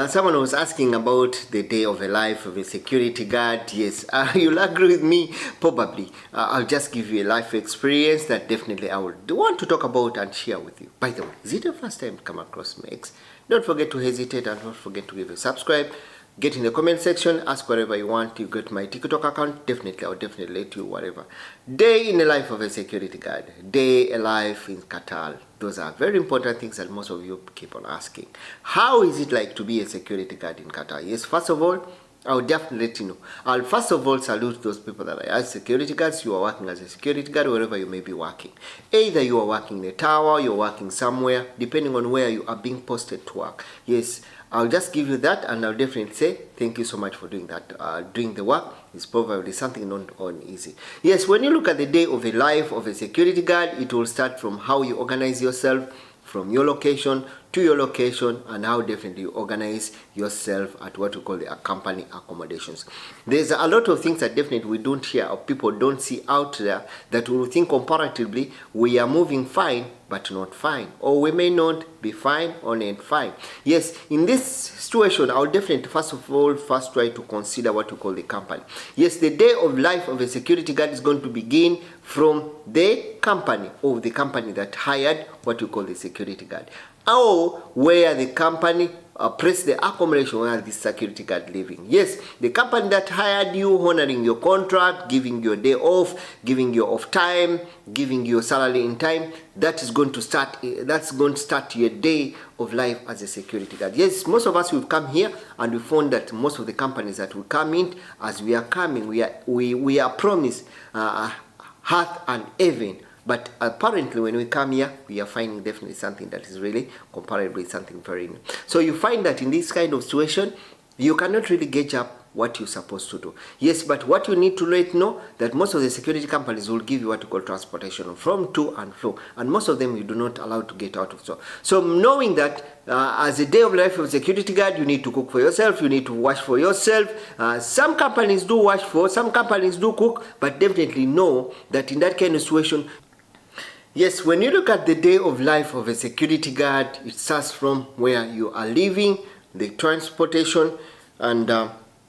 Someone was asking about the day of a life of a security guard. Yes, you'll agree with me, probably. I'll just give you a life experience that definitely I would want to talk about and share with you. By the way, is it your first time to come across Mex? Don't forget to hesitate and don't forget to give a subscribe. Get in the comment section, ask whatever you want. You get my TikTok account, I'll definitely let you whatever. Day in the life of a security guard, day a life in Qatar. Those are very important things that most of you keep on asking. How is it like to be a security guard in Qatar? Yes, first of all, I'll definitely let you know. I'll first of all salute those people that are as security guards. You are working as a security guard wherever you may be working. Either you are working in a tower, you're working somewhere, depending on where you are being posted to work. Yes, I'll just give you that, and I'll definitely say thank you so much for doing that. Doing the work is probably something not easy. Yes, when you look at the day of a life of a security guard, it will start from how you organize yourself, from your location to your location, and how definitely you organize yourself at what we call the company accommodations. There's a lot of things that definitely we don't hear or people don't see out there that we think comparatively we are moving fine but not fine, or we may not be fine or not fine. Yes, in this situation, I'll definitely first try to consider what we call the company. Yes, the day of life of a security guard is going to begin from the company, or the company that hired what we call the security guard, or where the company press the accommodation where the security guard living. Yes, the company that hired you, honoring your contract, giving you a day off, giving you off time, giving you salary in time, that's going to start your day of life as a security guard. Yes, most of us will come here and we found that most of the companies that will come in, as we are coming, we are promised hearth and heaven. But apparently when we come here, we are finding definitely something that is really comparably something very new. So you find that in this kind of situation, you cannot really gauge up what you're supposed to do. Yes, but what you need to know that most of the security companies will give you what you call transportation from to and fro, and most of them you do not allow to get out of. So knowing that as a day of life of a security guard, you need to cook for yourself, you need to wash for yourself. Some companies do wash for, some companies do cook, but definitely know that in that kind of situation, yes, when you look at the day of life of a security guard, it starts from where you are living, the transportation, and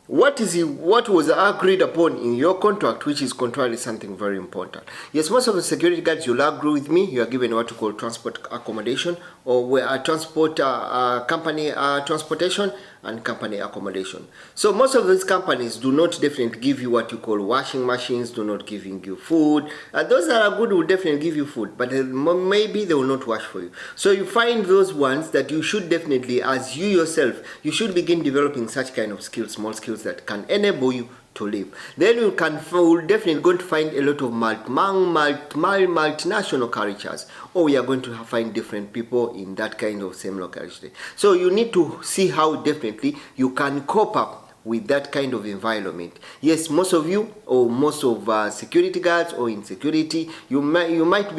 what was agreed upon in your contract, which is contrary something very important. Yes, most of the security guards, you'll agree with me, you are given what you call transport accommodation, or where transport company transportation and company accommodation. So most of these companies do not definitely give you what you call washing machines, do not giving you food. Those that are good will definitely give you food, but maybe they will not wash for you. So you find those ones that you should definitely, as you yourself, you should begin developing such kind of skills, small skills that can enable you to live. Then you will definitely going to find a lot of multinational cultures, or we are going to find different people in that kind of same locality. So you need to see how definitely you can cope up with that kind of environment. Yes, most of you, or most of security guards or in security, you must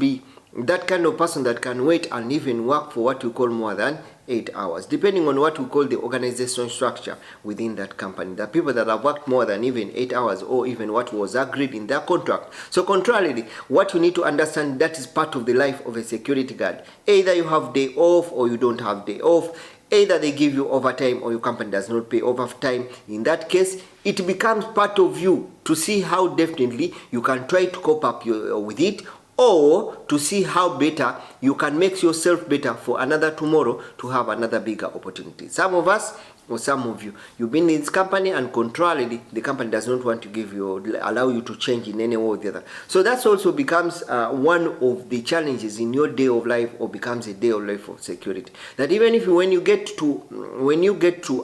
be that kind of person that can wait and even work for what you call more than 8 hours, depending on what we call the organization structure within that company. The people that have worked more than even 8 hours, or even what was agreed in their contract. So contrarily, what you need to understand, that is part of the life of a security guard. Either you have day off or you don't have day off. Either they give you overtime or your company does not pay overtime. In that case, it becomes part of you to see how definitely you can try to cope up with it, or to see how better you can make yourself better for another tomorrow to have another bigger opportunity. Some of us, or some of you, you've been in this company and contrarily, the company does not want to give you, allow you to change in any way or the other. So that also becomes one of the challenges in your day of life, or becomes a day of life of security. That even if when you get to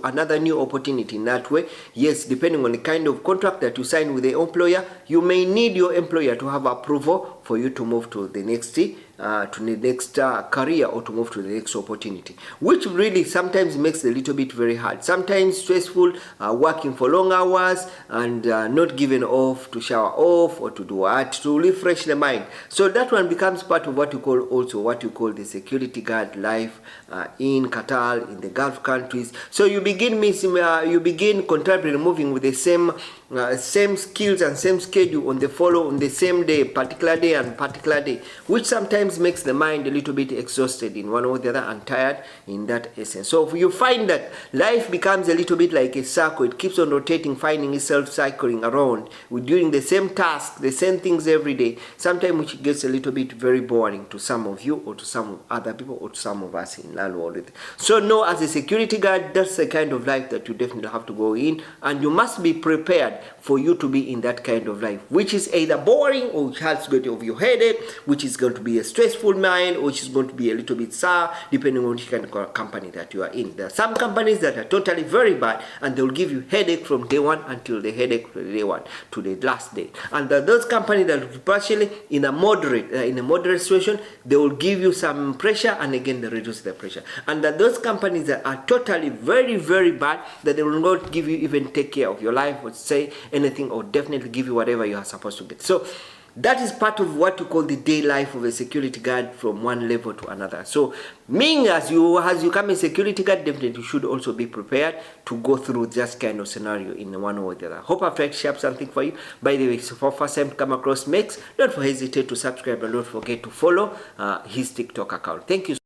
another new opportunity in that way, yes, depending on the kind of contract that you sign with the employer, you may need your employer to have approval for you to move to the next career, or to move to the next opportunity, which really sometimes makes it a little bit very hard, sometimes stressful, working for long hours and not given off to shower off or to do what, to refresh the mind. So that one becomes part of what you call the security guard life in Qatar, in the Gulf countries. So you begin contemporarily moving with the same same skills and same schedule on the same day, particular day and particular day, which sometimes makes the mind a little bit exhausted in one or the other and tired in that essence. So if you find that life becomes a little bit like a circle, it keeps on rotating, finding itself cycling around, with doing the same task, the same things every day, sometimes which gets a little bit very boring to some of you or to some other people or to some of us in landlord. So no, as a security guard, that's the kind of life that you definitely have to go in, and you must be prepared for you to be in that kind of life, which is either boring or which has got of your headache, which is going to be a stressful mind, or which is going to be a little bit sour, depending on which kind of company that you are in. There are some companies that are totally very bad, and they will give you headache from day one until the headache from day one to the last day. And there are those companies that are partially in a moderate situation, they will give you some pressure, and again they reduce the pressure. And there are those companies that are totally very, very bad, that they will not give you even take care of your life or say anything, or definitely give you whatever you are supposed to get. So that is part of what you call the day life of a security guard from one level to another. So meaning as you come a security guard, definitely you should also be prepared to go through this kind of scenario in one or the other. Hope I've tried to share something for you. By the way, so for first time come across Mex, don't hesitate to subscribe and don't forget to follow his TikTok account. Thank you.